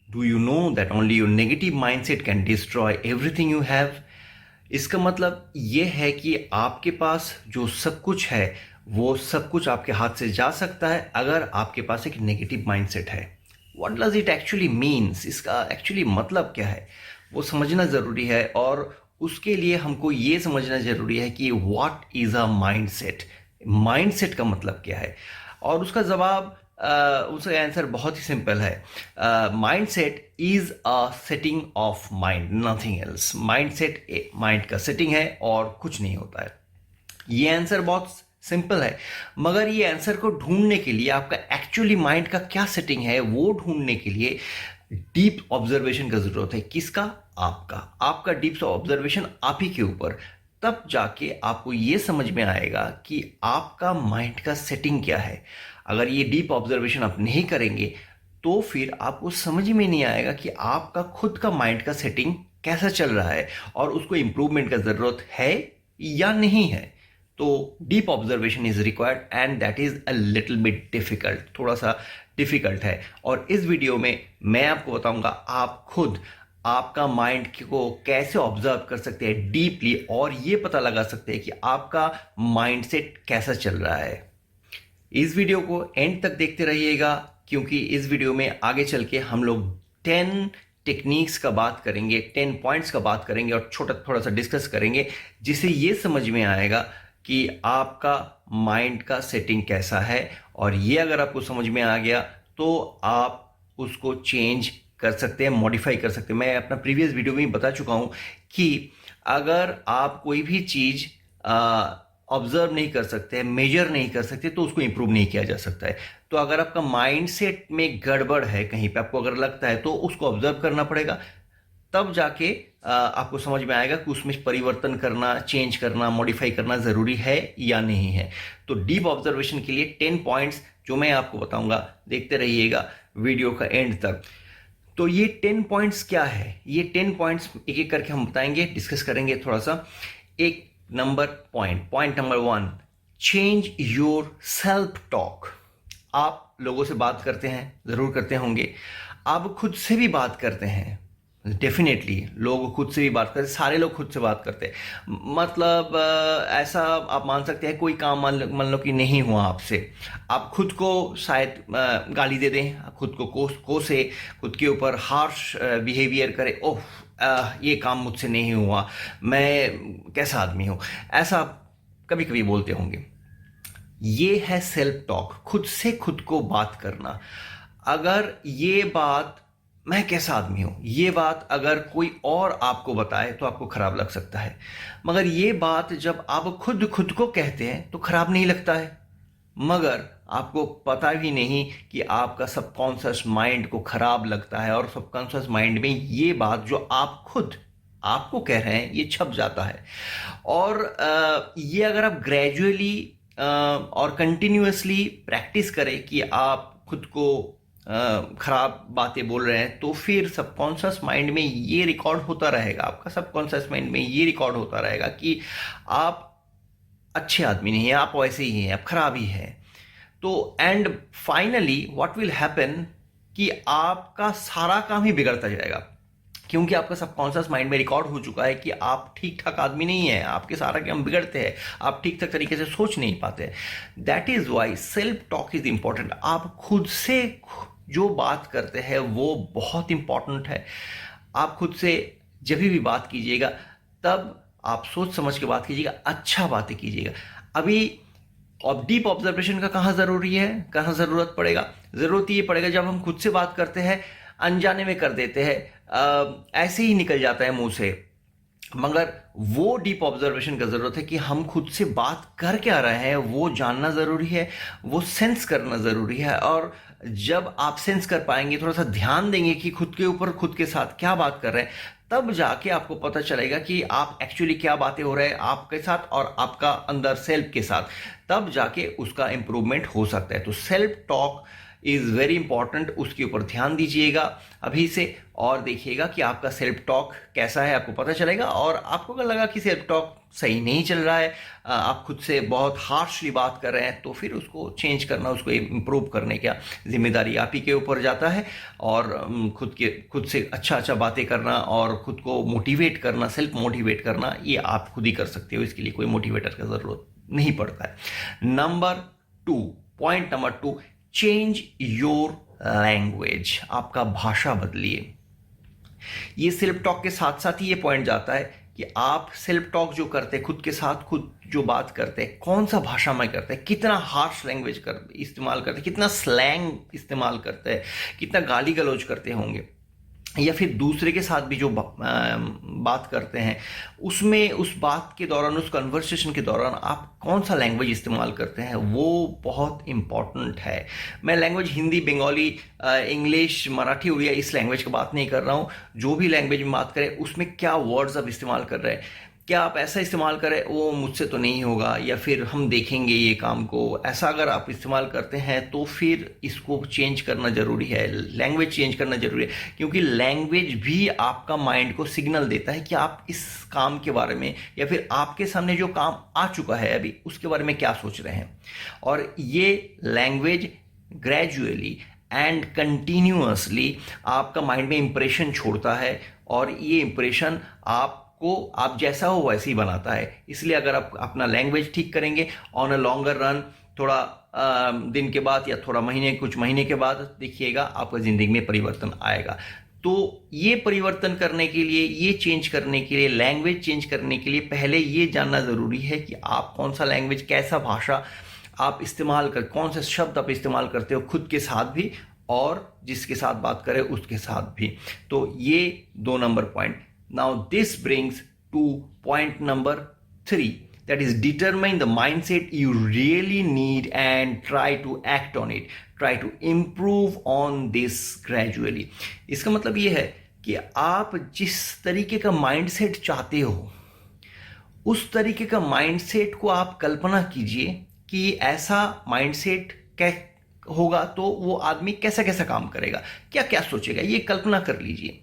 Do you know that only your negative mindset can destroy everything you have. इसका मतलब ये है कि आपके पास जो सब कुछ है वो सब कुछ आपके हाथ से जा सकता है अगर आपके पास एक नेगेटिव माइंडसेट है। What does it actually means, इसका एक्चुअली मतलब क्या है वो समझना ज़रूरी है। और उसके लिए हमको ये समझना ज़रूरी है कि what is a mindset, mindset का मतलब क्या है। और उसका जवाब उसका आंसर बहुत ही सिंपल है। Mindset is a setting of mind, nothing else. Mindset mind का सेटिंग है और कुछ नहीं होता है। ये आंसर बहुत सिंपल है, मगर ये आंसर को ढूंढने के लिए आपका एक्चुअली माइंड का क्या सेटिंग है वो ढूंढने के लिए डीप ऑब्जर्वेशन का जरूरत है। किसका? आपका। आपका डीप ऑब्जर्वेशन आप ही के ऊपर। तब जाके आपको ये समझ में आएगा कि आपका माइंड का सेटिंग क्या है। अगर ये डीप ऑब्जर्वेशन आप नहीं करेंगे तो फिर आपको समझ में नहीं आएगा कि आपका खुद का माइंड का सेटिंग कैसा चल रहा है और उसको इम्प्रूवमेंट का ज़रूरत है या नहीं है। तो deep observation is required and that is a little bit difficult, थोड़ा सा डिफिकल्ट है। और इस वीडियो में मैं आपको बताऊंगा आप खुद आपका माइंड को कैसे ऑब्जर्व कर सकते हैं डीपली और ये पता लगा सकते हैं कि आपका माइंडसेट कैसा चल रहा है। इस वीडियो को एंड तक देखते रहिएगा क्योंकि इस वीडियो में आगे चल के हम लोग 10 टेक्निक्स का बात करेंगे, 10 पॉइंट्स का बात करेंगे और छोटा थोड़ा सा डिस्कस करेंगे जिससे ये समझ में आएगा कि आपका माइंड का सेटिंग कैसा है। और ये अगर आपको समझ में आ गया तो आप उसको चेंज कर सकते हैं, मॉडिफाई कर सकते हैं। मैं अपना प्रीवियस वीडियो में बता चुका हूं कि अगर आप कोई भी चीज़ ऑब्जर्व नहीं कर सकते, मेजर नहीं कर सकते तो उसको इंप्रूव नहीं किया जा सकता है। तो अगर आपका माइंडसेट में गड़बड़ है कहीं पे, आपको अगर लगता है तो उसको ऑब्जर्व करना पड़ेगा। तब जाके आपको समझ में आएगा कि उसमें परिवर्तन करना, चेंज करना, मॉडिफाई करना ज़रूरी है या नहीं है। तो डीप ऑब्जर्वेशन के लिए 10 पॉइंट्स जो मैं आपको बताऊंगा, देखते रहिएगा वीडियो का एंड तक। तो ये 10 पॉइंट्स क्या है, ये 10 पॉइंट्स एक एक करके हम बताएंगे, डिस्कस करेंगे थोड़ा सा। एक number point number 1, change your self talk. आप लोगों से बात करते हैं, ज़रूर करते होंगे। आप खुद से भी बात करते हैं, डेफिनेटली लोग खुद से भी बात करते हैं, सारे लोग खुद से बात करते हैं। मतलब ऐसा आप मान सकते हैं कोई काम मान लो कि नहीं हुआ आपसे, आप खुद को शायद गाली दे दें, खुद को कोसे, खुद के ऊपर हार्श बिहेवियर करें। ओह ये काम मुझसे नहीं हुआ, मैं कैसा आदमी हूँ, ऐसा आप कभी कभी बोलते होंगे। ये है सेल्फ टॉक, खुद से खुद को बात करना। अगर ये बात, मैं कैसा आदमी हूं, ये बात अगर कोई और आपको बताए तो आपको खराब लग सकता है, मगर ये बात जब आप खुद खुद को कहते हैं तो खराब नहीं लगता है। मगर आपको पता भी नहीं कि आपका सबकॉन्शियस माइंड को खराब लगता है और सबकॉन्शियस माइंड में ये बात जो आप खुद आपको कह रहे हैं ये छप जाता है। और ये अगर आप ग्रेजुअली और कंटिन्यूअसली प्रैक्टिस करें कि आप खुद को खराब बातें बोल रहे हैं तो फिर सबकॉन्शियस माइंड में ये रिकॉर्ड होता रहेगा, आपका सबकॉन्शियस माइंड में ये रिकॉर्ड होता रहेगा कि आप अच्छे आदमी नहीं हैं, आप वैसे ही हैं, आप खराब ही हैं। तो and finally what will happen कि आपका सारा काम ही बिगड़ता जाएगा क्योंकि आपका सबकॉन्शियस माइंड में रिकॉर्ड हो चुका है कि आप ठीक ठाक आदमी नहीं है, आपके सारा काम बिगड़ते हैं, आप ठीक ठाक तरीके से सोच नहीं पाते। That is why self talk is important. आप खुद से जो बात करते हैं वो बहुत इंपॉर्टेंट है। आप खुद से जब भी बात कीजिएगा तब आप सोच समझ के बात कीजिएगा, अच्छा बातें कीजिएगा। अभी और डीप ऑब्जर्वेशन का कहाँ ज़रूरी है, कहाँ ज़रूरत पड़ेगा? ज़रूरत ये पड़ेगा जब हम खुद से बात करते हैं, अनजाने में कर देते हैं, ऐसे ही निकल जाता है मुंह से। मगर वो डीप ऑब्जर्वेशन का ज़रूरत है कि हम खुद से बात कर क्या रहे हैं वो जानना ज़रूरी है, वो सेंस करना ज़रूरी है। और जब आप सेंस कर पाएंगे, थोड़ा सा ध्यान देंगे कि खुद के ऊपर, खुद के साथ क्या बात कर रहे हैं, तब जाके आपको पता चलेगा कि आप एक्चुअली क्या बातें हो रहे हैं आपके साथ और आपका अंदर सेल्फ के साथ। तब जाके उसका इंप्रूवमेंट हो सकता है। तो self talk is very important, उसके ऊपर ध्यान दीजिएगा अभी से और देखिएगा कि आपका सेल्फ टॉक कैसा है, आपको पता चलेगा। और आपको अगर लगा कि सेल्फ टॉक सही नहीं चल रहा है, आप खुद से बहुत हार्शली बात कर रहे हैं, तो फिर उसको चेंज करना, उसको इम्प्रूव करने का जिम्मेदारी आप ही के ऊपर जाता है। और खुद से अच्छा बातें करना और खुद को मोटिवेट करना, सेल्फ मोटिवेट करना, ये आप खुद ही कर सकते हो, इसके लिए कोई मोटिवेटर का ज़रूरत नहीं पड़ता है। Point number 2, change your language. आपका भाषा बदलिए। ये सेल्फ टॉक के साथ साथ ही ये पॉइंट जाता है कि आप सेल्फ टॉक जो करते हैं, खुद के साथ खुद जो बात करते हैं, कौन सा भाषा में करते हैं, कितना हार्श लैंग्वेज इस्तेमाल करते हैं, कितना स्लैंग इस्तेमाल करते हैं, कितना गाली गलौज करते होंगे, या फिर दूसरे के साथ भी जो बात करते हैं उसमें, उस बात के दौरान, उस कन्वर्सेशन के दौरान आप कौन सा लैंग्वेज इस्तेमाल करते हैं, वो बहुत इम्पॉर्टेंट है। मैं लैंग्वेज हिंदी, बंगाली, इंग्लिश, मराठी, उड़िया इस लैंग्वेज की बात नहीं कर रहा हूँ। जो भी लैंग्वेज में बात करें उसमें क्या वर्ड्स आप इस्तेमाल कर रहे हैं, क्या आप ऐसा इस्तेमाल करें वो मुझसे तो नहीं होगा, या फिर हम देखेंगे ये काम को, ऐसा अगर आप इस्तेमाल करते हैं तो फिर इसको चेंज करना ज़रूरी है, लैंग्वेज चेंज करना ज़रूरी है। क्योंकि लैंग्वेज भी आपका माइंड को सिग्नल देता है कि आप इस काम के बारे में, या फिर आपके सामने जो काम आ चुका है अभी, उसके बारे में क्या सोच रहे हैं। और ये लैंग्वेज ग्रेजुअली एंड कंटिन्यूअसली आपका माइंड में इंप्रेशन छोड़ता है, और ये इंप्रेशन आप जैसा हो वैसे ही बनाता है। इसलिए अगर आप अपना लैंग्वेज ठीक करेंगे ऑन अ लॉन्गर रन, थोड़ा दिन के बाद या थोड़ा कुछ महीने के बाद, देखिएगा आपका ज़िंदगी में परिवर्तन आएगा। तो ये परिवर्तन करने के लिए, ये चेंज करने के लिए, लैंग्वेज चेंज करने के लिए पहले ये जानना ज़रूरी है कि आप कौन सा लैंग्वेज, कैसा भाषा आप इस्तेमाल कर, कौन से शब्द आप इस्तेमाल करते हो, खुद के साथ भी और जिसके साथ बात करें उसके साथ भी। तो ये 2 number point. Now this brings to point number 3, that is determine the mindset you really need and try to act on it. Try to improve on this gradually. इसका मतलब ये है कि आप जिस तरीके का माइंडसेट चाहते हो, उस तरीके का माइंडसेट को आप कल्पना कीजिए कि ऐसा माइंडसेट होगा तो वो आदमी कैसा कैसा काम करेगा, क्या क्या सोचेगा, ये कल्पना कर लीजिए।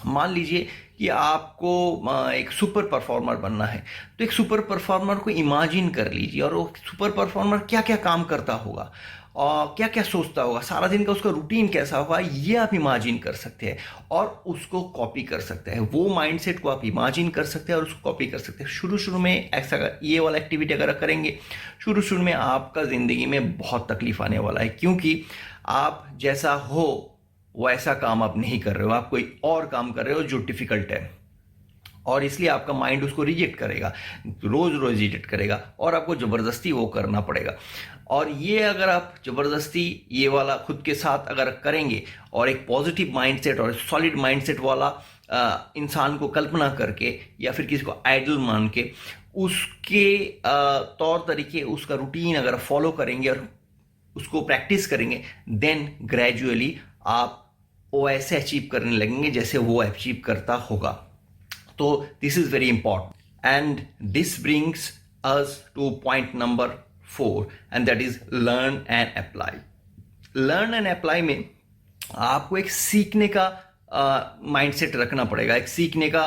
मान लीजिए कि आपको एक सुपर परफॉर्मर बनना है, तो एक सुपर परफॉर्मर को इमेजिन कर लीजिए, और वो सुपर परफॉर्मर क्या क्या काम करता होगा और क्या क्या सोचता होगा, सारा दिन का उसका रूटीन कैसा होगा, ये आप इमेजिन कर सकते हैं और उसको कॉपी कर सकते हैं। वो माइंडसेट को आप इमेजिन कर सकते हैं और उसको कॉपी कर सकते हैं। शुरू में ऐसा ये वाला एक्टिविटी अगर करेंगे, शुरू में आपका ज़िंदगी में बहुत तकलीफ आने वाला है, क्योंकि आप जैसा हो वैसा काम आप नहीं कर रहे हो, आप कोई और काम कर रहे हो जो डिफिकल्ट है, और इसलिए आपका माइंड उसको रिजेक्ट करेगा, रोज रिजेक्ट करेगा, और आपको ज़बरदस्ती वो करना पड़ेगा। और ये अगर आप ज़बरदस्ती ये वाला खुद के साथ अगर करेंगे और एक पॉजिटिव माइंडसेट और सॉलिड माइंडसेट वाला इंसान को कल्पना करके, या फिर किसी को आइडल मान के उसके तौर तरीके, उसका रूटीन अगर फॉलो करेंगे और उसको प्रैक्टिस करेंगे, देन ग्रेजुअली आप वो ऐसे अचीव करने लगेंगे जैसे वो अचीव करता होगा। तो this is very important, and this brings us two point number 4, and that is learn and apply. Learn and apply में आपको एक सीखने का माइंडसेट रखना पड़ेगा, एक सीखने का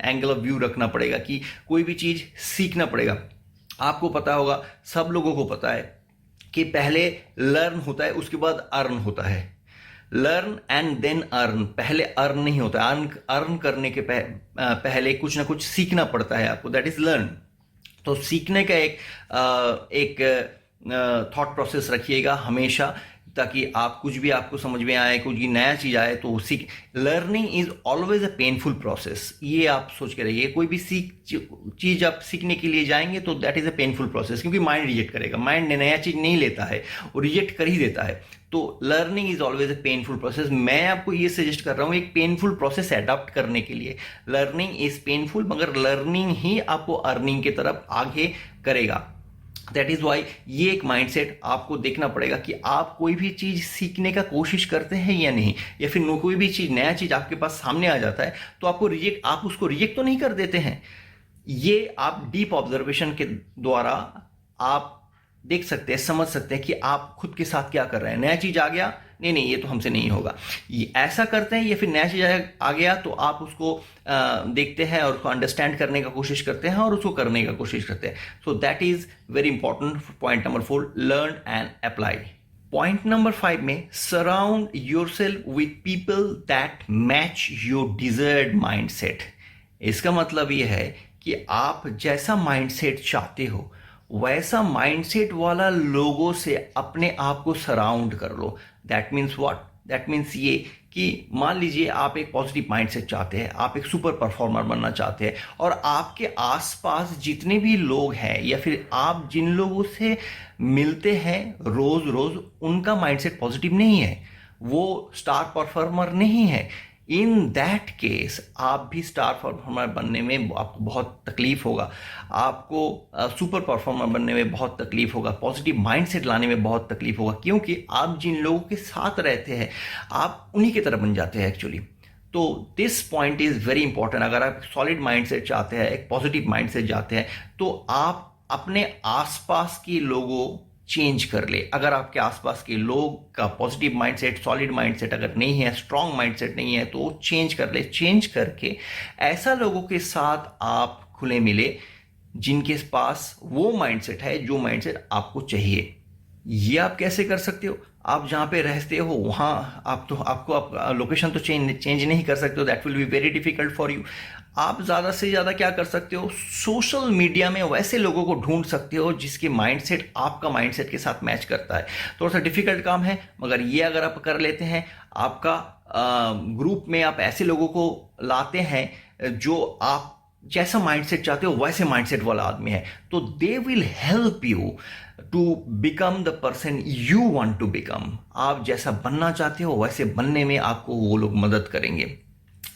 एंगल ऑफ व्यू रखना पड़ेगा कि कोई भी चीज़ सीखना पड़ेगा। आपको पता होगा, सब लोगों को पता है कि पहले लर्न होता है, उसके बाद अर्न होता है। लर्न एंड देन अर्न, पहले अर्न नहीं होता, अर्न करने के पहले कुछ ना कुछ सीखना पड़ता है आपको, दैट इज लर्न। तो सीखने का एक थॉट प्रोसेस रखिएगा हमेशा, ताकि आप कुछ भी आपको समझ में आए, कुछ भी नया चीज़ आए तो सीख। Learning is always a painful process, ये आप सोच के रहिए। कोई भी चीज़ आप सीखने के लिए जाएंगे तो that is a painful process, क्योंकि माइंड रिजेक्ट करेगा, माइंड नया चीज़ नहीं लेता है, वो रिजेक्ट कर ही देता है। तो learning is always a painful process. मैं आपको ये सजेस्ट कर रहा हूँ एक पेनफुल प्रोसेस अडॉप्ट करने के लिए। लर्निंग इज पेनफुल, मगर लर्निंग ही आपको अर्निंग की तरफ आगे करेगा। दैट इज वाई ये एक माइंडसेट आपको देखना पड़ेगा कि आप कोई भी चीज़ सीखने का कोशिश करते हैं या नहीं, या फिर कोई भी चीज़, नया चीज़ आपके पास सामने आ जाता है तो आप उसको रिजेक्ट तो नहीं कर देते हैं। ये आप डीप ऑब्जर्वेशन के द्वारा आप देख सकते हैं, समझ सकते हैं कि आप खुद के साथ क्या कर रहे हैं। नया चीज़ आ गया, नहीं नहीं ये तो हमसे नहीं होगा, ये ऐसा करते हैं, या फिर नया चीज़ आ गया तो आप उसको देखते हैं और उसको अंडरस्टैंड करने का कोशिश करते हैं और उसको करने का कोशिश करते हैं। So that is very important. Point number 4, learn and apply. Point number 5 में, surround yourself with people that match your desired mindset. इसका मतलब ये है कि आप जैसा माइंडसेट चाहते हो वैसा माइंडसेट वाला लोगों से अपने आप को सराउंड कर लो। That means what? That means ये कि मान लीजिए आप एक पॉजिटिव माइंडसेट चाहते हैं, आप एक सुपर परफॉर्मर बनना चाहते हैं, और आपके आसपास जितने भी लोग हैं या फिर आप जिन लोगों से मिलते हैं रोज रोज, उनका माइंडसेट पॉजिटिव नहीं है, वो स्टार परफॉर्मर नहीं है, इन दैट केस आप भी स्टार परफॉर्मर बनने में आपको बहुत तकलीफ होगा, आपको सुपर परफॉर्मर बनने में बहुत तकलीफ होगा, पॉजिटिव माइंडसेट लाने में बहुत तकलीफ होगा, क्योंकि आप जिन लोगों के साथ रहते हैं आप उन्हीं की तरह बन जाते हैं एक्चुअली। तो this point is very important. अगर आप सॉलिड माइंडसेट चाहते हैं, एक पॉजिटिव माइंडसेट चाहते हैं, तो आप अपने आसपास के लोगों चेंज कर ले। अगर आपके आसपास के लोग का पॉजिटिव माइंडसेट, सॉलिड माइंडसेट अगर नहीं है, स्ट्रांग माइंडसेट नहीं है, तो चेंज कर ले। चेंज करके ऐसा लोगों के साथ आप खुले मिले जिनके पास वो माइंडसेट है जो माइंडसेट आपको चाहिए। ये आप कैसे कर सकते हो? आप जहाँ पे रहते हो वहाँ आपको लोकेशन तो चेंज नहीं कर सकते हो, that will be very difficult for you. आप ज़्यादा से ज़्यादा क्या कर सकते हो? सोशल मीडिया में वैसे लोगों को ढूंढ सकते हो जिसके माइंडसेट आपका माइंडसेट के साथ मैच करता है। थोड़ा सा डिफिकल्ट काम है, मगर ये अगर आप कर लेते हैं, आपका ग्रुप में आप ऐसे लोगों को लाते हैं जो आप जैसा माइंडसेट चाहते हो वैसे माइंडसेट वाला आदमी है, तो they will help you to become the person you want to become. आप जैसा बनना चाहते हो वैसे बनने में आपको वो लोग मदद करेंगे।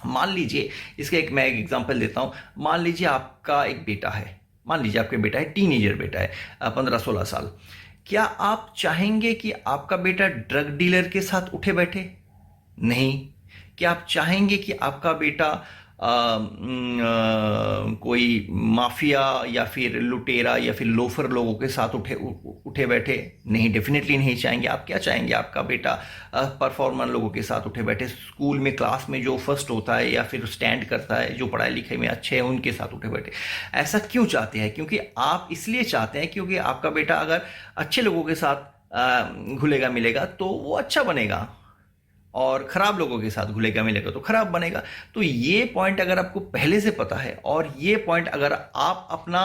मान लीजिए, इसका मैं एक एग्जांपल देता हूँ। मान लीजिए आपका एक बेटा है, मान लीजिए आपका बेटा है, टीनेजर बेटा है, 15-16 साल। क्या आप चाहेंगे कि आपका बेटा ड्रग डीलर के साथ उठे बैठे? नहीं। क्या आप चाहेंगे कि आपका बेटा कोई माफिया या फिर लुटेरा या फिर लोफर लोगों के साथ उठे बैठे? नहीं, डेफिनेटली नहीं चाहेंगे। आप क्या चाहेंगे? आपका बेटा परफॉर्मर लोगों के साथ उठे बैठे, स्कूल में क्लास में जो फर्स्ट होता है या फिर स्टैंड करता है, जो पढ़ाई लिखाई में अच्छे हैं, उनके साथ उठे बैठे। ऐसा क्यों चाहते हैं? क्योंकि आप इसलिए चाहते हैं क्योंकि आपका बेटा अगर अच्छे लोगों के साथ घुलेगा मिलेगा तो वो अच्छा बनेगा, और खराब लोगों के साथ घुलेगा मिलेगा तो खराब बनेगा। तो ये पॉइंट अगर आपको पहले से पता है, और ये पॉइंट अगर आप अपना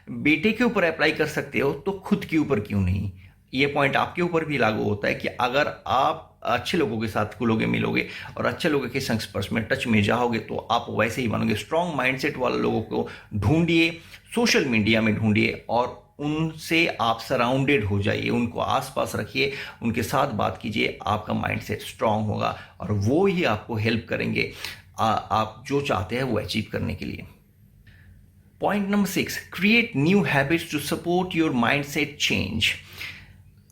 बेटे के ऊपर अप्लाई कर सकते हो, तो खुद के ऊपर क्यों नहीं? ये पॉइंट आपके ऊपर भी लागू होता है कि अगर आप अच्छे लोगों के साथ घुलोगे मिलोगे और अच्छे लोगों के संस्पर्श में, टच में जाओगे, तो आप वैसे ही बनोगे। स्ट्रांग माइंडसेट वाले लोगों को ढूंढिए, सोशल मीडिया में ढूंढिए, और उनसे आप सराउंडेड हो जाइए, उनको आसपास रखिए, उनके साथ बात कीजिए। आपका माइंडसेट स्ट्रांग होगा और वो ही आपको हेल्प करेंगे आप जो चाहते हैं वो अचीव करने के लिए। Point number 6, create new habits to support your mindset change.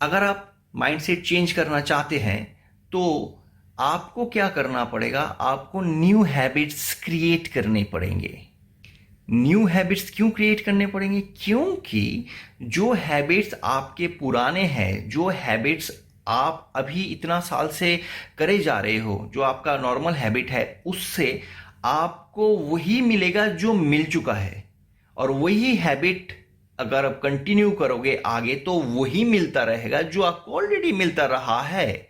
अगर आप माइंडसेट चेंज करना चाहते हैं तो आपको क्या करना पड़ेगा? आपको न्यू हैबिट्स क्रिएट करने पड़ेंगे। न्यू हैबिट्स क्यों क्रिएट करने पड़ेंगे? क्योंकि जो हैबिट्स आपके पुराने हैं, जो हैबिट्स आप अभी इतना साल से करे जा रहे हो, जो आपका नॉर्मल हैबिट है, उससे आपको वही मिलेगा जो मिल चुका है, और वही हैबिट अगर आप कंटिन्यू करोगे आगे तो वही मिलता रहेगा जो आपको ऑलरेडी मिलता रहा है।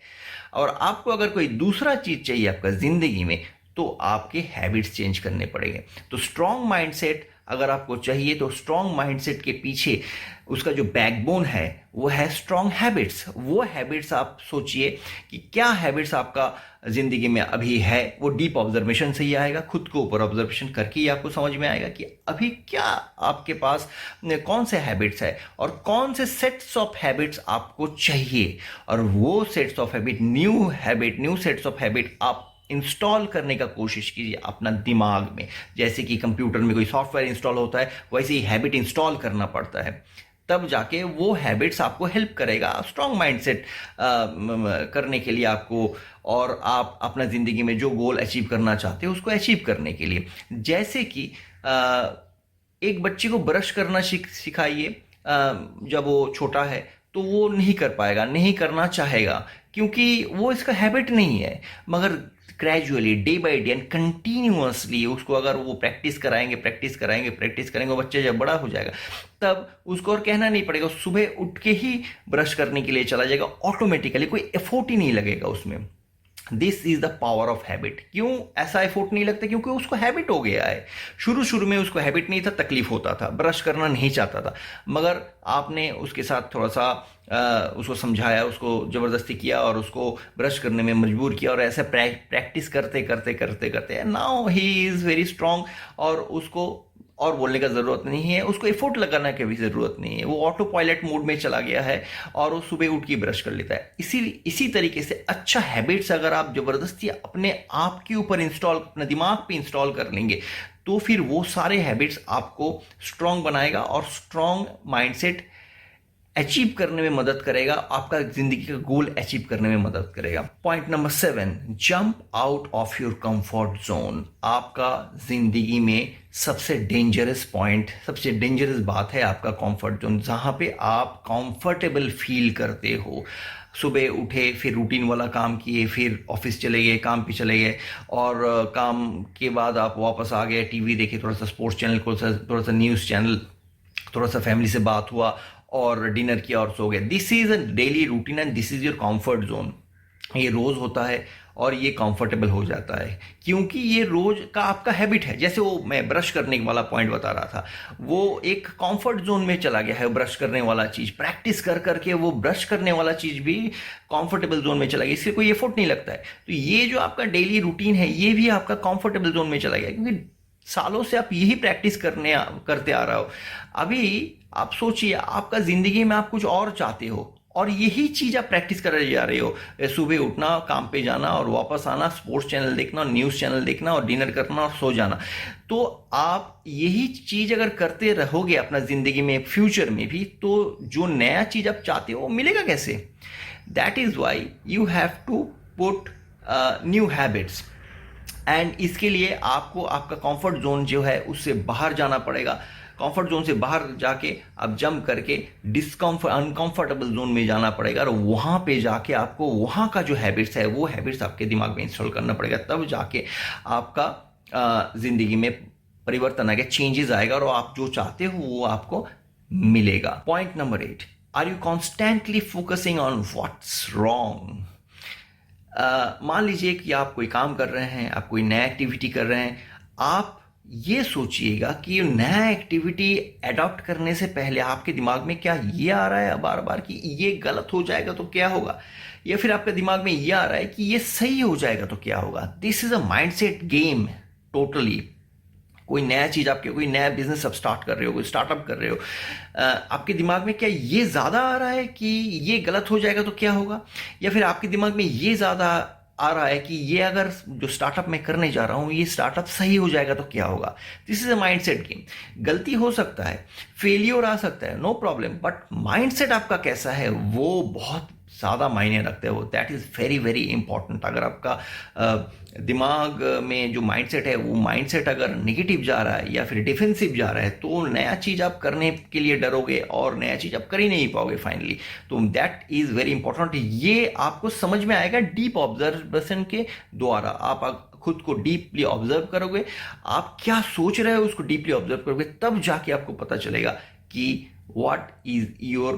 और आपको अगर कोई दूसरा चीज चाहिए आपका जिंदगी में, तो आपके हैबिट्स चेंज करने पड़ेंगे। तो स्ट्रांग माइंडसेट अगर आपको चाहिए, तो स्ट्रांग माइंडसेट के पीछे उसका जो बैकबोन है वो है स्ट्रांग हैबिट्स। वो हैबिट्स आप सोचिए कि क्या हैबिट्स आपका जिंदगी में अभी है। वो डीप ऑब्जर्वेशन से ही आएगा, खुद को ऊपर ऑब्जर्वेशन करके ही आपको समझ में आएगा कि अभी क्या आपके पास कौन से हैबिट्स है और कौन से सेट्स ऑफ हैबिट्स आपको चाहिए। और वो sets of habit, new sets of habit आप इंस्टॉल करने का कोशिश कीजिए अपना दिमाग में। जैसे कि कंप्यूटर में कोई सॉफ्टवेयर इंस्टॉल होता है, वैसे ही हैबिट इंस्टॉल करना पड़ता है, तब जाके वो हैबिट्स आपको हेल्प करेगा स्ट्रांग माइंडसेट करने के लिए आपको, और आप अपना ज़िंदगी में जो गोल अचीव करना चाहते हो उसको अचीव करने के लिए। जैसे कि एक बच्चे को ब्रश करना सिखाइए जब वो छोटा है, तो वो नहीं कर पाएगा, नहीं करना चाहेगा, क्योंकि वो इसका हैबिट नहीं है। मगर gradually, day by day and continuously उसको अगर वो प्रैक्टिस कराएंगे, प्रैक्टिस कराएंगे, प्रैक्टिस करेंगे, वो बच्चा जब बड़ा हो जाएगा तब उसको और कहना नहीं पड़ेगा, सुबह उठ के ही ब्रश करने के लिए चला जाएगा ऑटोमेटिकली, कोई एफर्ट ही नहीं लगेगा उसमें। This is the power of habit. क्यों ऐसा एफोर्ट नहीं लगता? क्योंकि उसको हैबिट हो गया है। शुरू शुरू में उसको हैबिट नहीं था, तकलीफ होता था, ब्रश करना नहीं चाहता था, मगर आपने उसके साथ थोड़ा सा उसको समझाया, उसको ज़बरदस्ती किया और उसको ब्रश करने में मजबूर किया, और ऐसे प्रैक्टिस करते करते करते करते now he is very strong. और उसको और बोलने का ज़रूरत नहीं है, उसको एफोर्ट लगाने की भी ज़रूरत नहीं है, वो ऑटो पायलट मोड में चला गया है और वो सुबह उठ के ब्रश कर लेता है। इसी तरीके से अच्छा हैबिट्स अगर आप ज़बरदस्ती अपने आप के ऊपर इंस्टॉल, अपने दिमाग पे इंस्टॉल कर लेंगे, तो फिर वो सारे हैबिट्स आपको स्ट्रांग बनाएगा और स्ट्रांग माइंडसेट अचीव करने में मदद करेगा, आपका जिंदगी का गोल अचीव करने में मदद करेगा। Point number 7, jump out of your comfort zone. आपका जिंदगी में सबसे डेंजरस पॉइंट, सबसे डेंजरस बात है आपका कंफर्ट जोन, जहां पे आप कंफर्टेबल फील करते हो। सुबह उठे, फिर रूटीन वाला काम किए, फिर ऑफिस चले गए, काम पे चले गए, और काम के बाद आप वापस आ गए, टीवी देखे, थोड़ा सा स्पोर्ट्स चैनल, थोड़ा सा न्यूज़ चैनल, थोड़ा सा फैमिली से बात हुआ और डिनर किया और सो गए। This is a daily routine and this is your comfort zone. ये रोज होता है और ये कंफर्टेबल हो जाता है, क्योंकि ये रोज का आपका हैबिट है। जैसे वो मैं ब्रश करने वाला पॉइंट बता रहा था, वो एक कंफर्ट जोन में चला गया है। ब्रश करने वाला चीज प्रैक्टिस कर करके वो ब्रश करने वाला चीज भी कंफर्टेबल जोन में चला गया, इससे कोई एफर्ट नहीं लगता है। तो ये जो आपका डेली रूटीन है, ये भी आपका कंफर्टेबल जोन में चला गया, क्योंकि सालों से आप यही प्रैक्टिस करते आ रहे हो। अभी आप सोचिए, आपका जिंदगी में आप कुछ और चाहते हो और यही चीज आप प्रैक्टिस कर जा रहे हो। सुबह उठना, काम पे जाना और वापस आना, स्पोर्ट्स चैनल देखना, न्यूज़ चैनल देखना और डिनर करना और सो जाना। तो आप यही चीज अगर करते रहोगे अपना जिंदगी में, फ्यूचर में भी, तो जो नया चीज आप चाहते हो वो मिलेगा कैसे? That is why you have to put new habits, and इसके लिए आपको आपका कंफर्ट जोन जो है उससे बाहर जाना पड़ेगा। कंफर्ट जोन से बाहर जाके आप जंप करके अनकंफर्टेबल जोन में जाना पड़ेगा, और वहाँ पे जाके आपको वहाँ का जो हैबिट्स है वो हैबिट्स आपके दिमाग में इंस्टॉल करना पड़ेगा। तब जाके आपका ज़िंदगी में परिवर्तन आएगा, चेंजेस आएगा, और आप जो चाहते हो वो आपको मिलेगा। Point number 8, are you constantly focusing on what's wrong? मान लीजिए कि आप कोई काम कर रहे हैं, आप कोई नया एक्टिविटी कर रहे हैं, आप ये सोचिएगा कि नया एक्टिविटी अडॉप्ट करने से पहले आपके दिमाग में क्या ये आ रहा है बार बार कि ये गलत हो जाएगा तो क्या होगा, या फिर आपके दिमाग में ये आ रहा है कि ये सही हो जाएगा तो क्या होगा। This is a mindset game totally. कोई नया चीज़, आपके कोई नया बिजनेस आप स्टार्ट कर रहे हो, कोई स्टार्टअप कर रहे हो, आपके दिमाग में क्या ये ज़्यादा आ रहा है कि ये गलत हो जाएगा तो क्या होगा, या फिर आपके दिमाग में ये ज़्यादा आ रहा है कि ये अगर जो स्टार्टअप मैं करने जा रहा हूँ ये स्टार्टअप सही हो जाएगा तो क्या होगा। This is a mindset game. गलती हो सकता है, फेलियर आ सकता है, नो प्रॉब्लम, बट माइंडसेट आपका कैसा है वो बहुत ज़्यादा मायने रखते हैं। वो that is very very important. अगर आपका दिमाग में जो माइंडसेट है वो माइंडसेट अगर नेगेटिव जा रहा है या फिर डिफेंसिव जा रहा है, तो नया चीज़ आप करने के लिए डरोगे और नया चीज़ आप कर ही नहीं पाओगे फाइनली। तो दैट इज़ वेरी इंपॉर्टेंट। ये आपको समझ में आएगा डीप ऑब्जर्वेशन के द्वारा। आप खुद को डीपली ऑब्जर्व करोगे, आप क्या सोच रहे हो उसको डीपली ऑब्जर्व करोगे, तब जाके आपको पता चलेगा कि व्हाट इज योर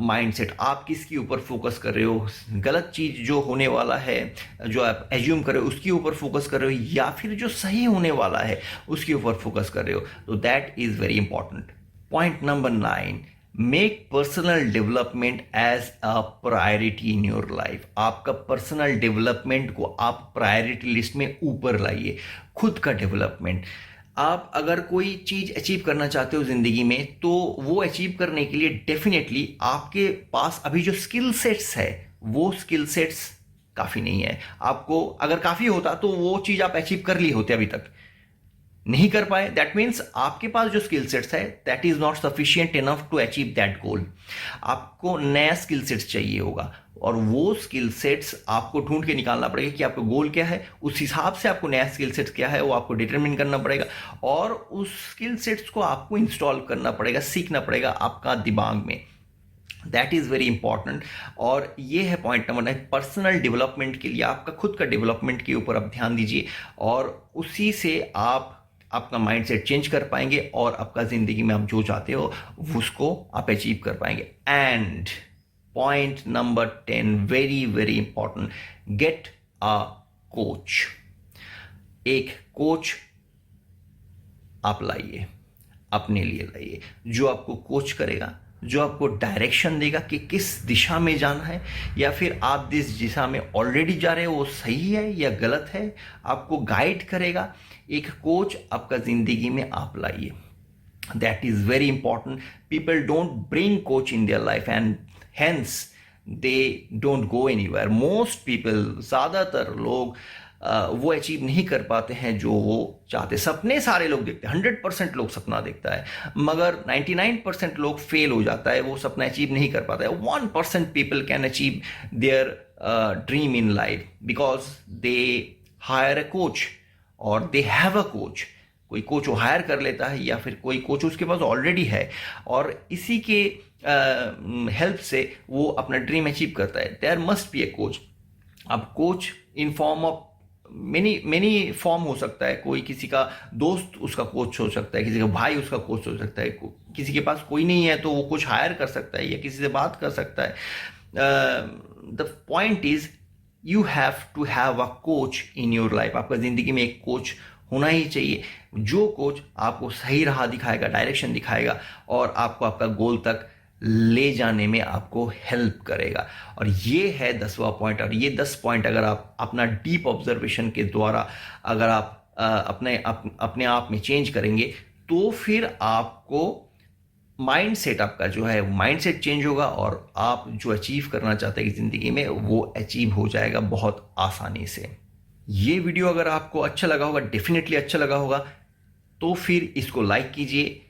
माइंडसेट। आप किसके ऊपर फोकस कर रहे हो, गलत चीज जो होने वाला है, जो आप एज्यूम कर रहे हो उसके ऊपर फोकस कर रहे हो, या फिर जो सही होने वाला है उसके ऊपर फोकस कर रहे हो। तो that is very important. Point number 9, make personal development as a priority in your life. आपका पर्सनल डेवलपमेंट को आप प्रायोरिटी लिस्ट में ऊपर लाइए। खुद का डेवलपमेंट, आप अगर कोई चीज़ अचीव करना चाहते हो ज़िंदगी में, तो वो अचीव करने के लिए डेफिनेटली आपके पास अभी जो स्किल सेट्स है वो स्किल सेट्स काफ़ी नहीं है। आपको अगर काफ़ी होता तो वो चीज़ आप अचीव कर ली होते, अभी तक नहीं कर पाए। दैट मीन्स आपके पास जो स्किल सेट्स है that is not sufficient enough to achieve that goal. आपको नया स्किल सेट्स चाहिए होगा, और वो स्किल सेट्स आपको ढूंढ के निकालना पड़ेगा कि आपका गोल क्या है, उस हिसाब से आपको नया स्किल सेट्स क्या है वो आपको डिटरमिन करना पड़ेगा, और उस स्किल सेट्स को आपको इंस्टॉल करना पड़ेगा, सीखना पड़ेगा आपका दिमाग में। That is very important. और ये है पॉइंट नंबर 9, पर्सनल डेवलपमेंट के लिए आपका खुद का डेवलपमेंट के ऊपर आप ध्यान दीजिए, और उसी से आप अपना माइंड सेट चेंज कर पाएंगे और आपका ज़िंदगी में आप जो चाहते हो उसको आप अचीव कर पाएंगे। And point number 10, very very important, get a coach. एक कोच आप लाइए, अपने लिए लाइए, जो आपको कोच करेगा, जो आपको डायरेक्शन देगा कि किस दिशा में जाना है, या फिर आप जिस दिशा में ऑलरेडी जा रहे हो वो सही है या गलत है, आपको गाइड करेगा। एक कोच आपका ज़िंदगी में आप लाइए, that is very important. People don't bring coach in their life and hence they don't go anywhere. Most people, ज़्यादातर लोग वो अचीव नहीं कर पाते हैं जो वो चाहते। सपने सारे लोग देखते हैं, 100% लोग सपना देखता है, मगर 99% लोग फेल हो जाता है, वो सपना अचीव नहीं कर पाता है। 1% people can achieve their dream in life because they hire a coach और दे हैव अ कोच। कोई कोच वो हायर कर लेता है या फिर कोई कोच उसके पास ऑलरेडी है, और इसी के हेल्प से वो अपना ड्रीम अचीव करता है। There must be a coach. अब coach in form of many form हो सकता है। कोई किसी का दोस्त उसका कोच हो सकता है, किसी का भाई उसका कोच हो सकता है, किसी के पास कोई नहीं है तो वो कोच हायर कर सकता है या किसी से बात कर सकता है। The point is you have to have a coach in your life. आपका ज़िंदगी में एक कोच होना ही चाहिए, जो कोच आपको सही राह दिखाएगा, डायरेक्शन दिखाएगा और आपको आपका गोल तक ले जाने में आपको हेल्प करेगा। और ये है 10वां पॉइंट। और ये 10 पॉइंट अगर आप अपना डीप ऑब्जर्वेशन के द्वारा अगर आप अपने आप में चेंज करेंगे तो फिर आपको माइंड सेट, आपका जो है माइंड सेट चेंज होगा और आप जो अचीव करना चाहते हैं ज़िंदगी में वो अचीव हो जाएगा बहुत आसानी से। ये वीडियो अगर आपको अच्छा लगा होगा, डेफिनेटली अच्छा लगा होगा, तो फिर इसको लाइक कीजिए।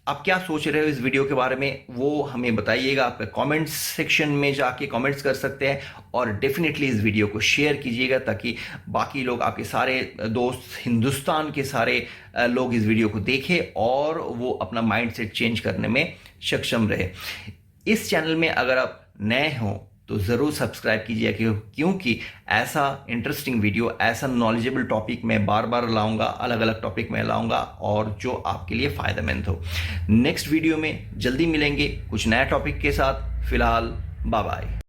आप क्या सोच रहे हो इस वीडियो के बारे में वो हमें बताइएगा। आपके कमेंट्स सेक्शन में जाके कमेंट्स कर सकते हैं, और डेफिनेटली इस वीडियो को शेयर कीजिएगा ताकि बाकी लोग, आपके सारे दोस्त, हिंदुस्तान के सारे लोग इस वीडियो को देखें और वो अपना माइंड सेट चेंज करने में सक्षम रहे। इस चैनल में अगर आप नए हों तो ज़रूर सब्सक्राइब कीजिए, क्योंकि ऐसा इंटरेस्टिंग वीडियो, ऐसा नॉलेजेबल टॉपिक मैं बार बार लाऊंगा, अलग अलग टॉपिक मैं लाऊंगा और जो आपके लिए फ़ायदेमंद हो। नेक्स्ट वीडियो में जल्दी मिलेंगे कुछ नया टॉपिक के साथ। फिलहाल बाय बाय।